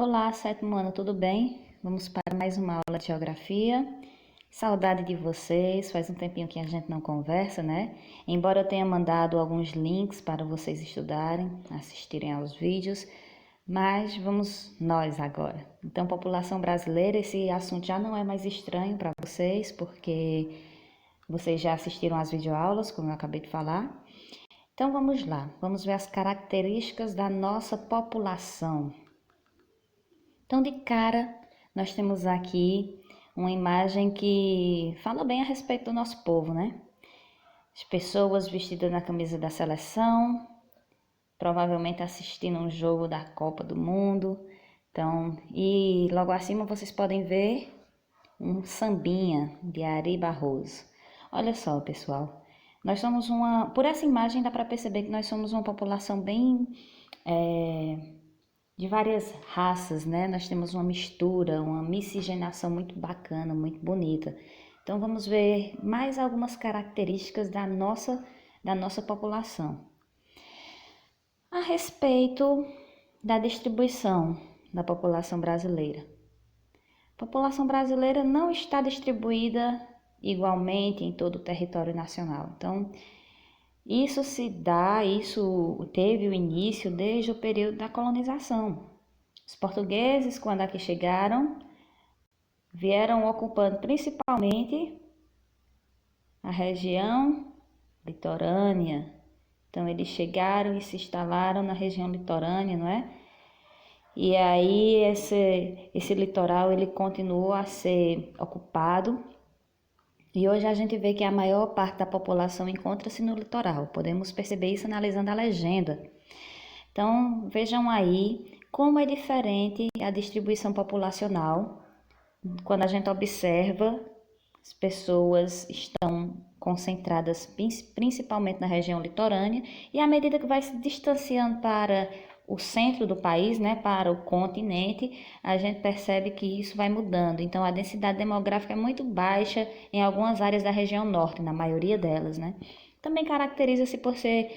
Olá, sétimo ano, tudo bem? Vamos para mais uma aula de geografia. Saudade de vocês, faz um tempinho que a gente não conversa, né? Embora eu tenha mandado alguns links para vocês estudarem, assistirem aos vídeos, mas vamos nós agora. Então, população brasileira, esse assunto já não é mais estranho para vocês, porque vocês já assistiram às videoaulas, como eu acabei de falar. Então, vamos lá, vamos ver as características da nossa população. Então, de cara, nós temos aqui uma imagem que fala bem a respeito do nosso povo, né? As pessoas vestidas na camisa da seleção, provavelmente assistindo um jogo da Copa do Mundo. Então, e logo acima vocês podem ver um sambinha de Ari Barroso. Olha só, pessoal, nós somos por essa imagem dá para perceber que nós somos uma população bem de várias raças, né? Nós temos uma mistura, uma miscigenação muito bacana, muito bonita. Então vamos ver mais algumas características da nossa população. A respeito da distribuição da população brasileira. A população brasileira não está distribuída igualmente em todo o território nacional. Então, isso teve o início desde o período da colonização. Os portugueses, quando aqui chegaram, vieram ocupando principalmente a região litorânea. Então, eles chegaram e se instalaram na região litorânea, não é? E aí, esse litoral, ele continuou a ser ocupado. E hoje a gente vê que a maior parte da população encontra-se no litoral. Podemos perceber isso analisando a legenda. Então, vejam aí como é diferente a distribuição populacional. Quando a gente observa, as pessoas estão concentradas principalmente na região litorânea, e à medida que vai se distanciando para o centro do país, né, para o continente, a gente percebe que isso vai mudando. Então, a densidade demográfica é muito baixa em algumas áreas da região norte, na maioria delas, né? Também caracteriza-se por ser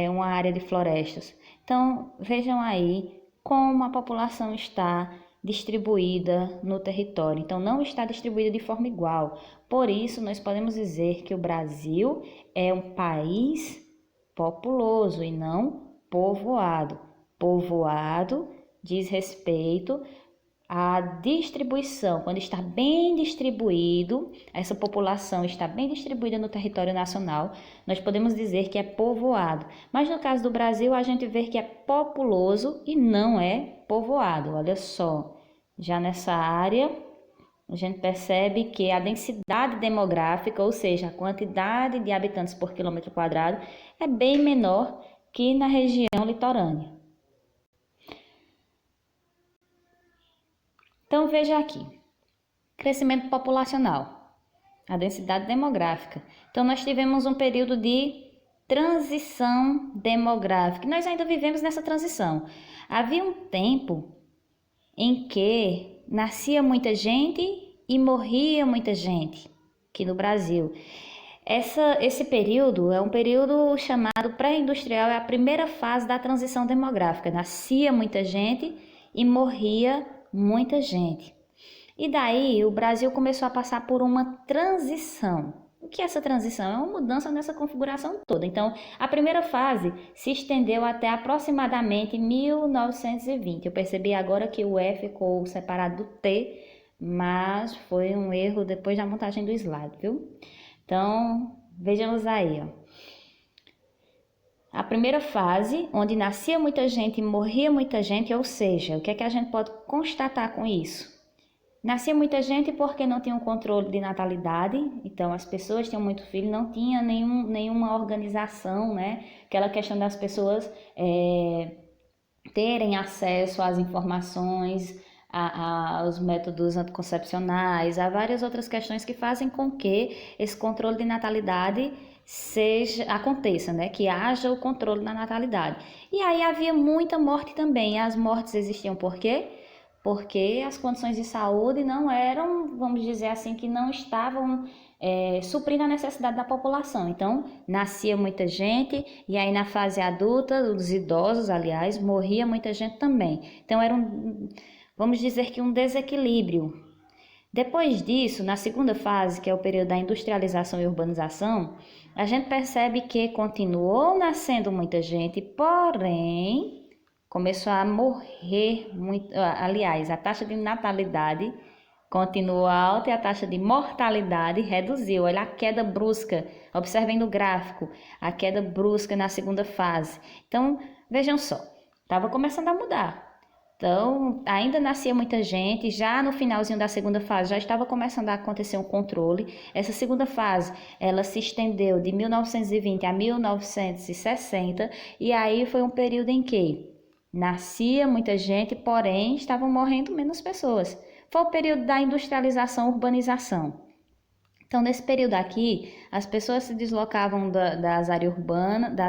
uma área de florestas. Então, vejam aí como a população está distribuída no território. Então, não está distribuída de forma igual. Por isso, nós podemos dizer que o Brasil é um país populoso e não povoado. Povoado diz respeito à distribuição. Quando está bem distribuído, essa população está bem distribuída no território nacional, nós podemos dizer que é povoado. Mas no caso do Brasil, a gente vê que é populoso e não é povoado. Olha só, já nessa área, a gente percebe que a densidade demográfica, ou seja, a quantidade de habitantes por quilômetro quadrado, é bem menor que na região litorânea. Então, veja aqui, crescimento populacional, a densidade demográfica. Então, nós tivemos um período de transição demográfica, e nós ainda vivemos nessa transição. Havia um tempo em que nascia muita gente e morria muita gente aqui no Brasil. Esse período é um período chamado pré-industrial, é a primeira fase da transição demográfica. Nascia muita gente e morria muita gente. E daí o Brasil começou a passar por uma transição. O que é essa transição? É uma mudança nessa configuração toda. Então, a primeira fase se estendeu até aproximadamente 1920. Eu percebi agora que o E ficou separado do T, mas foi um erro depois da montagem do slide, viu? Então, vejamos aí, ó. A primeira fase, onde nascia muita gente e morria muita gente, ou seja, o que é que a gente pode constatar com isso? Nascia muita gente porque não tinha um controle de natalidade, então as pessoas tinham muito filho, não tinha nenhuma organização, né? Aquela questão das pessoas terem acesso às informações, aos métodos anticoncepcionais, a várias outras questões que fazem com que esse controle de natalidade aconteça, né? Que haja o controle da natalidade. E aí havia muita morte também. As mortes existiam por quê? Porque as condições de saúde não eram, vamos dizer assim, que não estavam suprindo a necessidade da população. Então, nascia muita gente e aí na fase adulta, os idosos, aliás, morria muita gente também. Então, era vamos dizer que um desequilíbrio. Depois disso, na segunda fase, que é o período da industrialização e urbanização, a gente percebe que continuou nascendo muita gente, porém começou a morrer muito. Aliás, a taxa de natalidade continuou alta e a taxa de mortalidade reduziu. Olha a queda brusca. Observem no gráfico a queda brusca na segunda fase. Então, vejam só, estava começando a mudar. Então, ainda nascia muita gente, já no finalzinho da segunda fase já estava começando a acontecer um controle. Essa segunda fase, ela se estendeu de 1920 a 1960, e aí foi um período em que nascia muita gente, porém estavam morrendo menos pessoas. Foi o período da industrialização e urbanização. Então, nesse período aqui, as pessoas se deslocavam das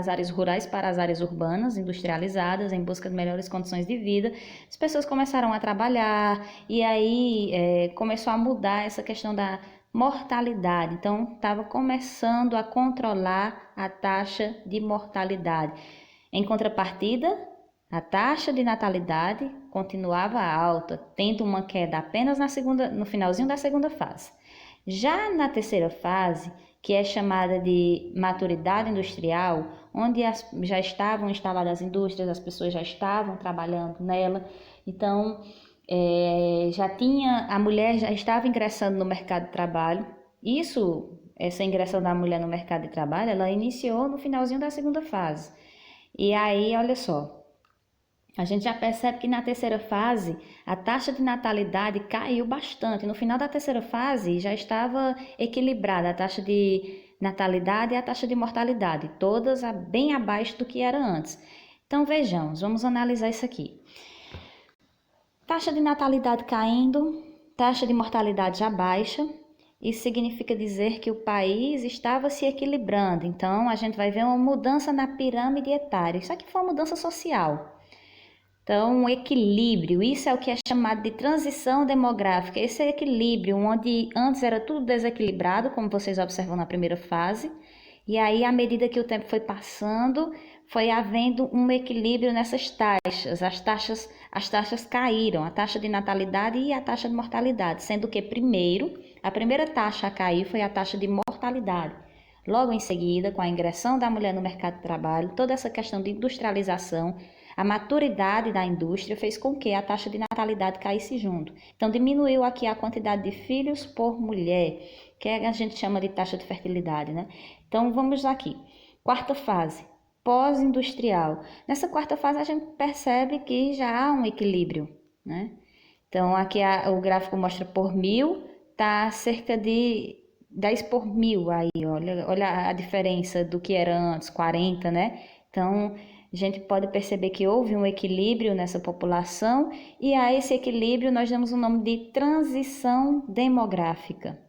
áreas rurais para as áreas urbanas, industrializadas, em busca de melhores condições de vida. As pessoas começaram a trabalhar e aí começou a mudar essa questão da mortalidade. Então, estava começando a controlar a taxa de mortalidade. Em contrapartida, a taxa de natalidade continuava alta, tendo uma queda apenas no finalzinho da segunda fase. Já na terceira fase, que é chamada de maturidade industrial, onde já estavam instaladas as indústrias, as pessoas já estavam trabalhando nela, então a mulher já estava ingressando no mercado de trabalho. Essa ingressão da mulher no mercado de trabalho, ela iniciou no finalzinho da segunda fase. E aí, olha só, a gente já percebe que na terceira fase a taxa de natalidade caiu bastante. No final da terceira fase já estava equilibrada a taxa de natalidade e a taxa de mortalidade, todas bem abaixo do que era antes. Então vejamos, vamos analisar isso aqui. Taxa de natalidade caindo, taxa de mortalidade já baixa. Isso significa dizer que o país estava se equilibrando. Então a gente vai ver uma mudança na pirâmide etária. Isso aqui foi uma mudança social. Então, um equilíbrio, isso é o que é chamado de transição demográfica. Esse é equilíbrio, onde antes era tudo desequilibrado, como vocês observam na primeira fase, e aí, à medida que o tempo foi passando, foi havendo um equilíbrio nessas taxas. As taxas caíram, a taxa de natalidade e a taxa de mortalidade, sendo que a primeira taxa a cair foi a taxa de mortalidade. Logo em seguida, com a ingressão da mulher no mercado de trabalho, toda essa questão de industrialização, a maturidade da indústria fez com que a taxa de natalidade caísse junto. Então, diminuiu aqui a quantidade de filhos por mulher, que a gente chama de taxa de fertilidade, né? Então, vamos aqui. Quarta fase, pós-industrial. Nessa quarta fase, a gente percebe que já há um equilíbrio, né? Então, aqui o gráfico mostra por mil, está cerca de 10 por mil aí, olha a diferença do que era antes, 40, né? Então, a gente pode perceber que houve um equilíbrio nessa população e a esse equilíbrio nós damos o nome de transição demográfica.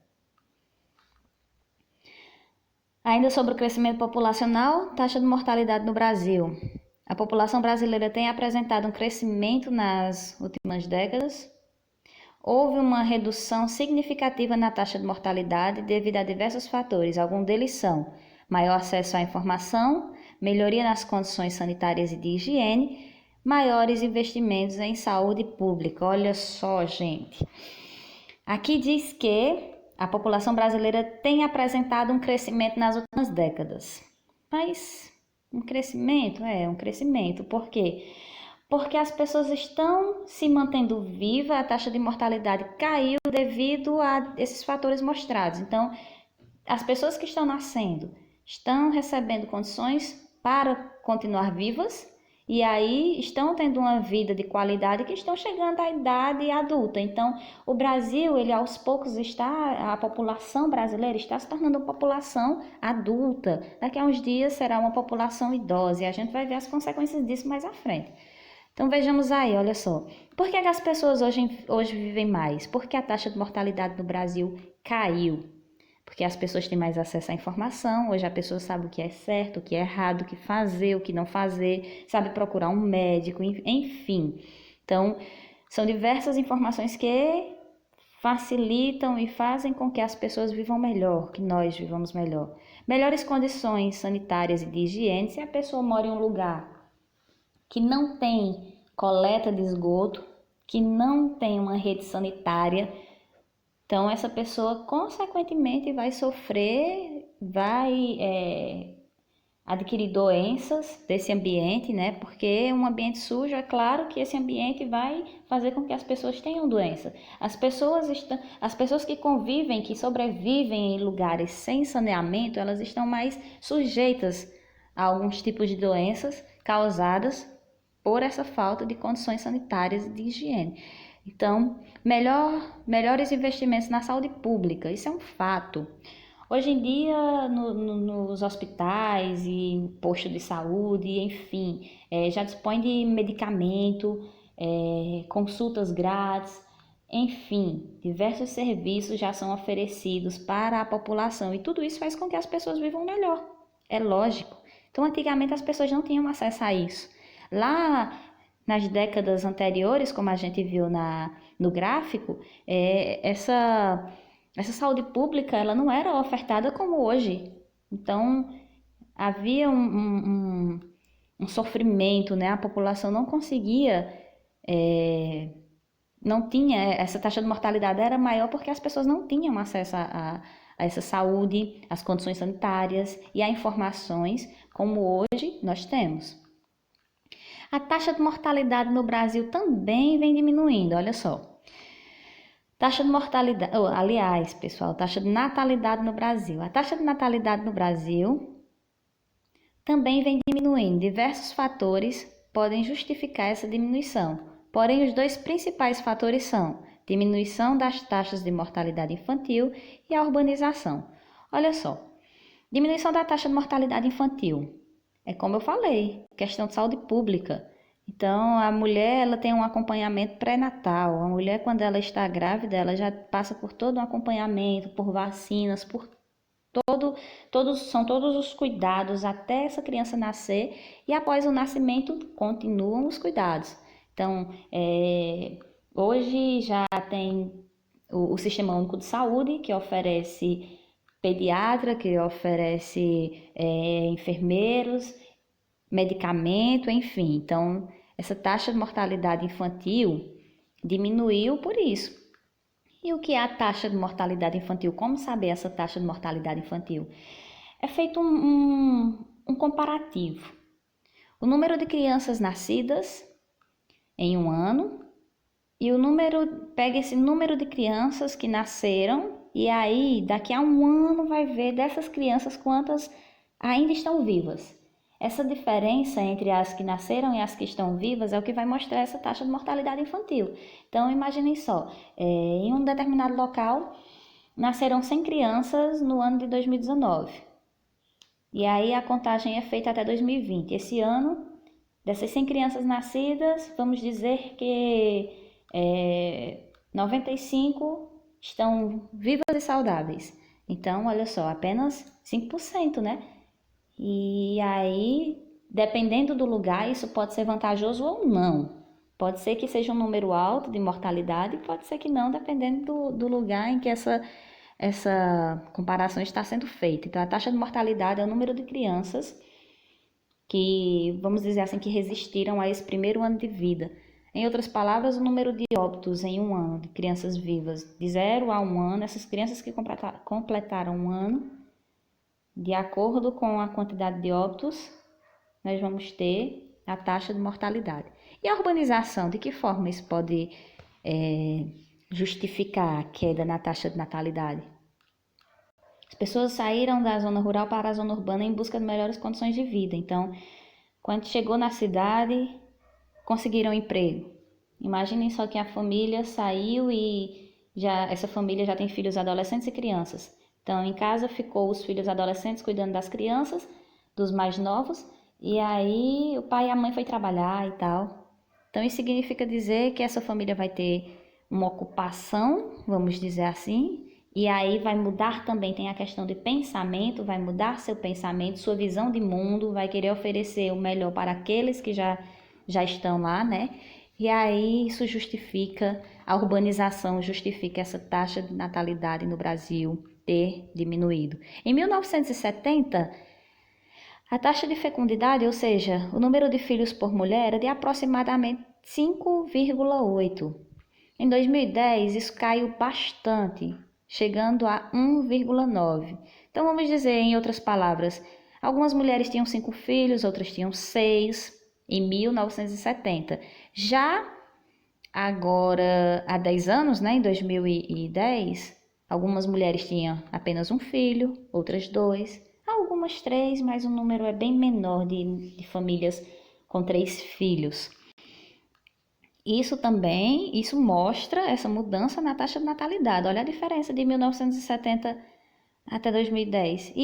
Ainda sobre o crescimento populacional, taxa de mortalidade no Brasil. A população brasileira tem apresentado um crescimento nas últimas décadas. Houve uma redução significativa na taxa de mortalidade devido a diversos fatores. Alguns deles são maior acesso à informação, melhoria nas condições sanitárias e de higiene, maiores investimentos em saúde pública. Olha só, gente. Aqui diz que a população brasileira tem apresentado um crescimento nas últimas décadas. Mas um crescimento. Por quê? Porque as pessoas estão se mantendo vivas, a taxa de mortalidade caiu devido a esses fatores mostrados. Então, as pessoas que estão nascendo estão recebendo condições para continuar vivas e aí estão tendo uma vida de qualidade que estão chegando à idade adulta. Então, o Brasil, ele aos poucos a população brasileira está se tornando uma população adulta. Daqui a uns dias será uma população idosa e a gente vai ver as consequências disso mais à frente. Então vejamos aí, olha só. Por que as pessoas hoje vivem mais? Porque a taxa de mortalidade no Brasil caiu. Porque as pessoas têm mais acesso à informação, hoje a pessoa sabe o que é certo, o que é errado, o que fazer, o que não fazer, sabe procurar um médico, enfim. Então, são diversas informações que facilitam e fazem com que as pessoas vivam melhor, que nós vivamos melhor. Melhores condições sanitárias e de higiene, se a pessoa mora em um lugar que não tem coleta de esgoto, que não tem uma rede sanitária. Então, essa pessoa, consequentemente, vai sofrer, vai adquirir doenças desse ambiente, né? Porque um ambiente sujo, é claro que esse ambiente vai fazer com que as pessoas tenham doença. As pessoas que convivem, que sobrevivem em lugares sem saneamento, elas estão mais sujeitas a alguns tipos de doenças causadas por essa falta de condições sanitárias e de higiene. Então, melhores investimentos na saúde pública, isso é um fato. Hoje em dia, nos hospitais e postos de saúde, enfim, já dispõe de medicamento, consultas grátis, enfim, diversos serviços já são oferecidos para a população e tudo isso faz com que as pessoas vivam melhor, é lógico. Então, antigamente as pessoas não tinham acesso a isso. Lá nas décadas anteriores, como a gente viu no gráfico, essa saúde pública ela não era ofertada como hoje. Então, havia um sofrimento, né? A população não conseguia, não tinha, essa taxa de mortalidade era maior porque as pessoas não tinham acesso a essa saúde, às condições sanitárias e a informações como hoje nós temos. A taxa de mortalidade no Brasil também vem diminuindo, olha só. Taxa de mortalidade, aliás, pessoal, taxa de natalidade no Brasil. A taxa de natalidade no Brasil também vem diminuindo. Diversos fatores podem justificar essa diminuição. Porém, os dois principais fatores são diminuição das taxas de mortalidade infantil e a urbanização. Olha só, diminuição da taxa de mortalidade infantil. É como eu falei, questão de saúde pública. Então, a mulher ela tem um acompanhamento pré-natal. A mulher, quando ela está grávida, ela já passa por todo um acompanhamento, por vacinas, por todos os cuidados até essa criança nascer. E após o nascimento, continuam os cuidados. Então, hoje já tem o Sistema Único de Saúde, que oferece pediatra, que oferece enfermeiros, medicamento, enfim. Então, essa taxa de mortalidade infantil diminuiu por isso. E o que é a taxa de mortalidade infantil? Como saber essa taxa de mortalidade infantil? É feito um comparativo. O número de crianças nascidas em um ano e pega esse número de crianças que nasceram e aí daqui a um ano vai ver dessas crianças quantas ainda estão vivas. Essa diferença entre as que nasceram e as que estão vivas é o que vai mostrar essa taxa de mortalidade infantil. Então, imaginem só, em um determinado local, nasceram 100 crianças no ano de 2019. E aí a contagem é feita até 2020. Esse ano, dessas 100 crianças nascidas, vamos dizer que 95 estão vivas e saudáveis. Então, olha só, apenas 5%, né? E aí, dependendo do lugar, isso pode ser vantajoso ou não. Pode ser que seja um número alto de mortalidade, pode ser que não, dependendo do lugar em que essa comparação está sendo feita. Então, a taxa de mortalidade é o número de crianças que, vamos dizer assim, que resistiram a esse primeiro ano de vida. Em outras palavras, o número de óbitos em um ano de crianças vivas de 0 a 1 ano, essas crianças que completaram um ano, de acordo com a quantidade de óbitos, nós vamos ter a taxa de mortalidade. E a urbanização, de que forma isso pode justificar a queda na taxa de natalidade? As pessoas saíram da zona rural para a zona urbana em busca de melhores condições de vida. Então, quando chegou na cidade, conseguiram emprego. Imaginem só que a família saiu e essa família já tem filhos adolescentes e crianças. Então, em casa ficou os filhos adolescentes cuidando das crianças, dos mais novos, e aí o pai e a mãe foi trabalhar e tal. Então, isso significa dizer que essa família vai ter uma ocupação, vamos dizer assim, e aí vai mudar também, tem a questão de pensamento, vai mudar seu pensamento, sua visão de mundo, vai querer oferecer o melhor para aqueles que já estão lá, né? E aí isso justifica, a urbanização justifica essa taxa de natalidade no Brasil ter diminuído. Em 1970, a taxa de fecundidade, ou seja, o número de filhos por mulher, era de aproximadamente 5,8. Em 2010, isso caiu bastante, chegando a 1,9. Então, vamos dizer, em outras palavras, algumas mulheres tinham 5 filhos, outras tinham 6, em 1970. Já agora, há 10 anos, né, em 2010, algumas mulheres tinham apenas um filho, outras 2, algumas 3, mas o número é bem menor de famílias com 3 filhos. Isso mostra essa mudança na taxa de natalidade. Olha a diferença de 1970 até 2010.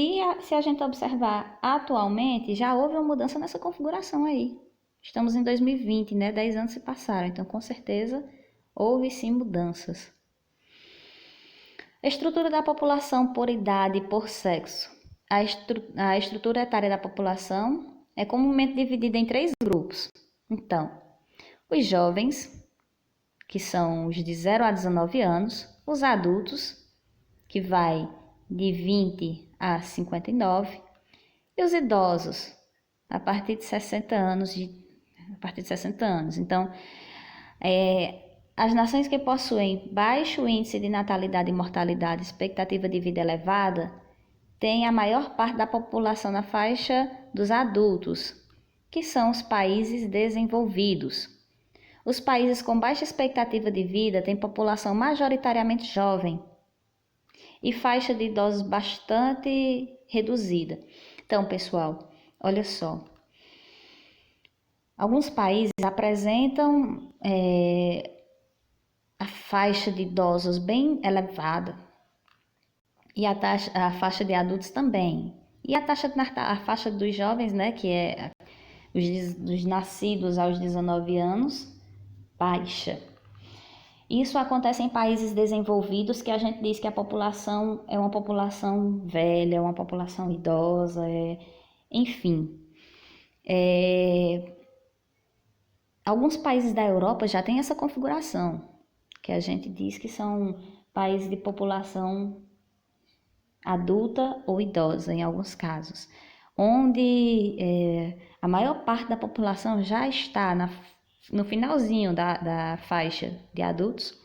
Se a gente observar atualmente, já houve uma mudança nessa configuração aí. Estamos em 2020, né? 10 anos se passaram, então com certeza houve sim mudanças. A estrutura da população por idade e por sexo. A estrutura etária da população é comumente dividida em 3 grupos. Então, os jovens, que são os de 0 a 19 anos, os adultos, que vai de 20 a 59, e os idosos, a partir de 60 anos. Então, as nações que possuem baixo índice de natalidade e mortalidade, expectativa de vida elevada, têm a maior parte da população na faixa dos adultos, que são os países desenvolvidos. Os países com baixa expectativa de vida têm população majoritariamente jovem e faixa de idosos bastante reduzida. Então, pessoal, olha só. Alguns países apresentam a faixa de idosos bem elevada e a faixa de adultos também. E a faixa dos jovens, né, que é os nascidos aos 19 anos, baixa. Isso acontece em países desenvolvidos, que a gente diz que a população é uma população velha, é uma população idosa, enfim. Alguns países da Europa já têm essa configuração, que a gente diz que são países de população adulta ou idosa, em alguns casos, onde a maior parte da população já está no finalzinho da faixa de adultos,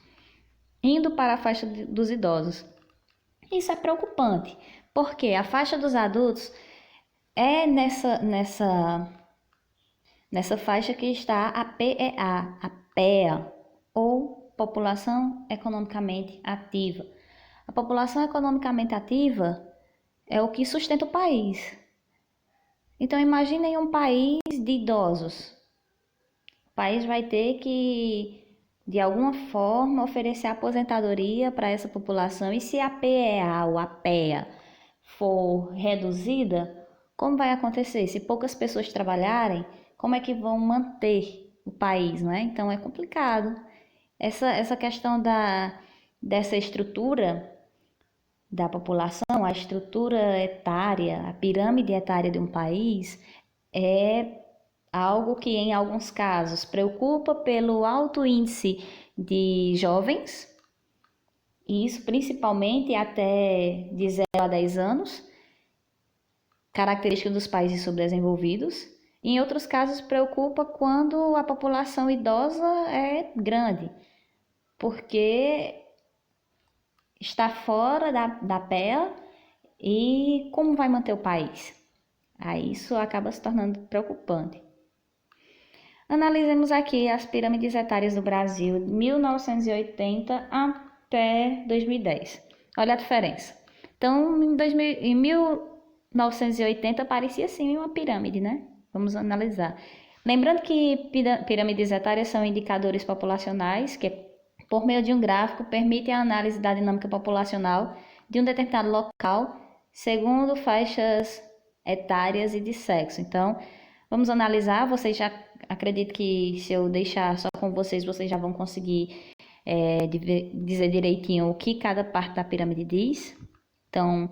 indo para a faixa dos idosos. Isso é preocupante, porque a faixa dos adultos é nessa faixa que está a PEA, ou População Economicamente Ativa. A população economicamente ativa é o que sustenta o país. Então, imaginem um país de idosos. O país vai ter que, de alguma forma, oferecer aposentadoria para essa população. E se a PEA ou a PEA for reduzida, como vai acontecer? Se poucas pessoas trabalharem, como é que vão manter o país, não é? Então, é complicado. Essa questão dessa estrutura da população, a estrutura etária, a pirâmide etária de um país é algo que em alguns casos preocupa pelo alto índice de jovens, e isso principalmente até de 0 a 10 anos, característica dos países subdesenvolvidos. Em outros casos preocupa quando a população idosa é grande, porque está fora da PEA e como vai manter o país? Aí isso acaba se tornando preocupante. Analisemos aqui as pirâmides etárias do Brasil de 1980 até 2010. Olha a diferença. Então, em 1980 parecia sim uma pirâmide, né? Vamos analisar. Lembrando que pirâmides etárias são indicadores populacionais que, por meio de um gráfico, permitem a análise da dinâmica populacional de um determinado local, segundo faixas etárias e de sexo. Então, vamos analisar. Vocês já acredito que se eu deixar só com vocês já vão conseguir dizer direitinho o que cada parte da pirâmide diz. Então,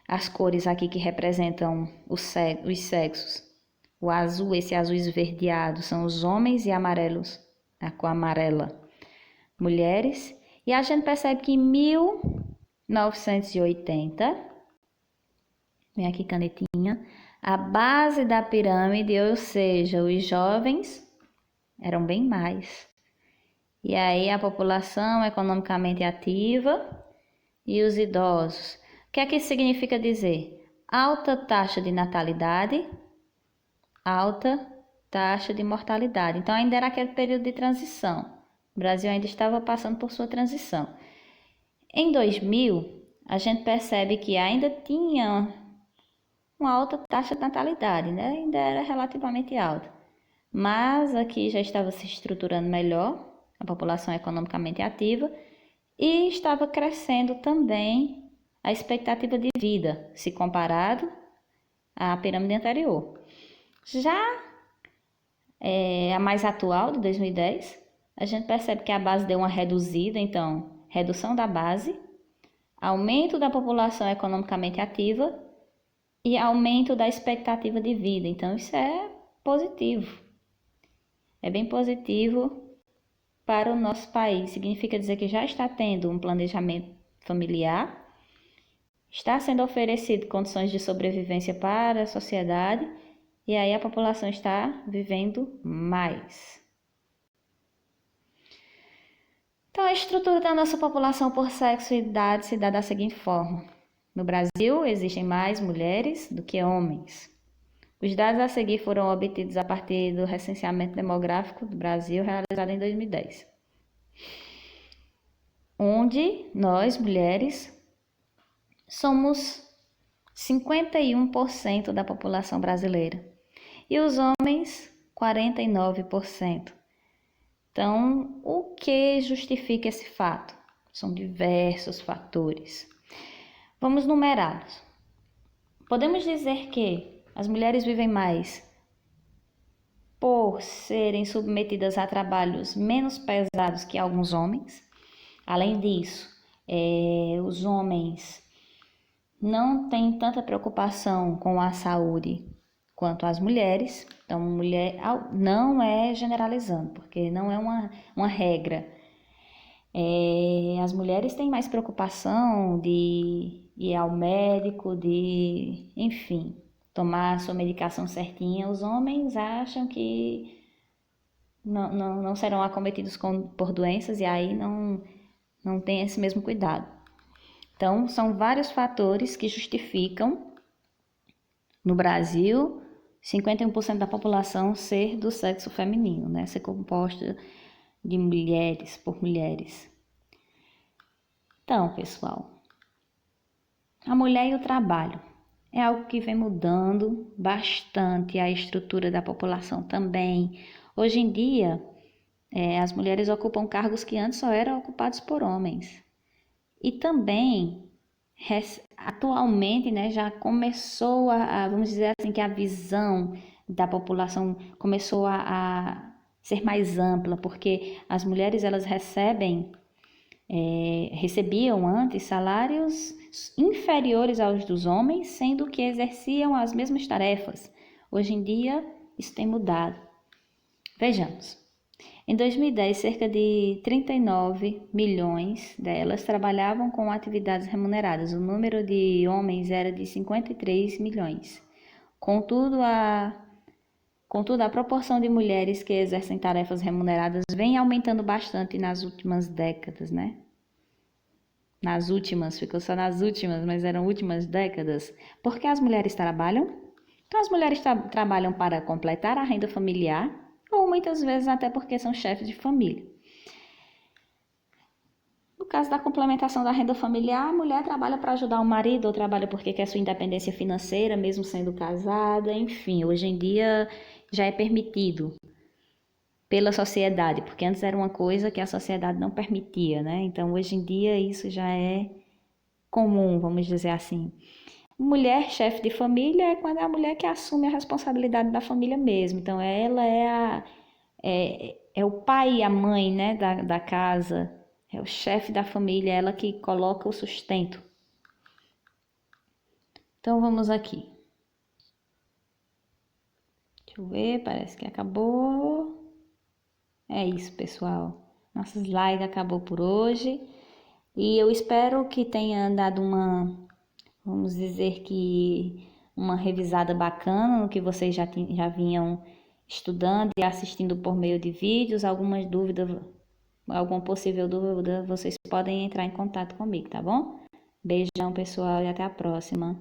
as cores aqui que representam os sexos. O azul, esse azul esverdeado, são os homens, e amarelos, a cor amarela, mulheres. E a gente percebe que em 1980, vem aqui canetinha, a base da pirâmide, ou seja, os jovens, eram bem mais. E aí a população economicamente ativa e os idosos. O que é que isso significa dizer? Alta taxa de natalidade, alta taxa de mortalidade. Então ainda era aquele período de transição. O Brasil ainda estava passando por sua transição. Em 2000, a gente percebe que ainda tinha uma alta taxa de natalidade, né? Ainda era relativamente alta. Mas aqui já estava se estruturando melhor, a população economicamente ativa, e estava crescendo também a expectativa de vida, se comparado à pirâmide anterior. Já a mais atual, de 2010, a gente percebe que a base deu uma reduzida, então, redução da base, aumento da população economicamente ativa e aumento da expectativa de vida. Então, isso é positivo. É bem positivo para o nosso país. Significa dizer que já está tendo um planejamento familiar, está sendo oferecido condições de sobrevivência para a sociedade e aí a população está vivendo mais. Então, a estrutura da nossa população por sexo e idade se dá da seguinte forma. No Brasil, existem mais mulheres do que homens. Os dados a seguir foram obtidos a partir do recenseamento demográfico do Brasil, realizado em 2010. Onde nós, mulheres, somos 51% da população brasileira e os homens 49%. Então, o que justifica esse fato? São diversos fatores. Vamos numerá-los. Podemos dizer que as mulheres vivem mais por serem submetidas a trabalhos menos pesados que alguns homens. Além disso, os homens não têm tanta preocupação com a saúde quanto as mulheres. Então, mulher não é generalizando, porque não é uma regra. As mulheres têm mais preocupação de ir ao médico, enfim, tomar a sua medicação certinha. Os homens acham que não serão acometidos por doenças e aí não tem esse mesmo cuidado. Então, são vários fatores que justificam, no Brasil, 51% da população ser do sexo feminino, né? Ser composta de mulheres, por mulheres. Então, pessoal, a mulher e o trabalho é algo que vem mudando bastante a estrutura da população também. Hoje em dia, as mulheres ocupam cargos que antes só eram ocupados por homens. E também, atualmente, né, já começou vamos dizer assim, que a visão da população começou a ser mais ampla, porque as mulheres elas recebiam antes salários inferiores aos dos homens, sendo que exerciam as mesmas tarefas. Hoje em dia, isso tem mudado. Vejamos. Em 2010, cerca de 39 milhões delas trabalhavam com atividades remuneradas. O número de homens era de 53 milhões. Contudo, a proporção de mulheres que exercem tarefas remuneradas vem aumentando bastante nas últimas décadas, né? Ficou só nas últimas, mas eram últimas décadas. Porque as mulheres trabalham? Então, as mulheres trabalham para completar a renda familiar, ou muitas vezes até porque são chefes de família. No caso da complementação da renda familiar, a mulher trabalha para ajudar o marido, ou trabalha porque quer sua independência financeira, mesmo sendo casada, enfim, hoje em dia já é permitido pela sociedade, porque antes era uma coisa que a sociedade não permitia, né? Então, hoje em dia isso já é comum, vamos dizer assim. Mulher chefe de família é quando é a mulher que assume a responsabilidade da família mesmo. Então, ela é o pai e a mãe, né, da casa, é o chefe da família, ela que coloca o sustento. Então, vamos aqui. Deixa eu ver, parece que acabou. É isso, pessoal. Nossa slide acabou por hoje. E eu espero que tenha dado vamos dizer que uma revisada bacana no que vocês já vinham estudando e assistindo por meio de vídeos. Alguma possível dúvida, vocês podem entrar em contato comigo, tá bom? Beijão, pessoal, e até a próxima.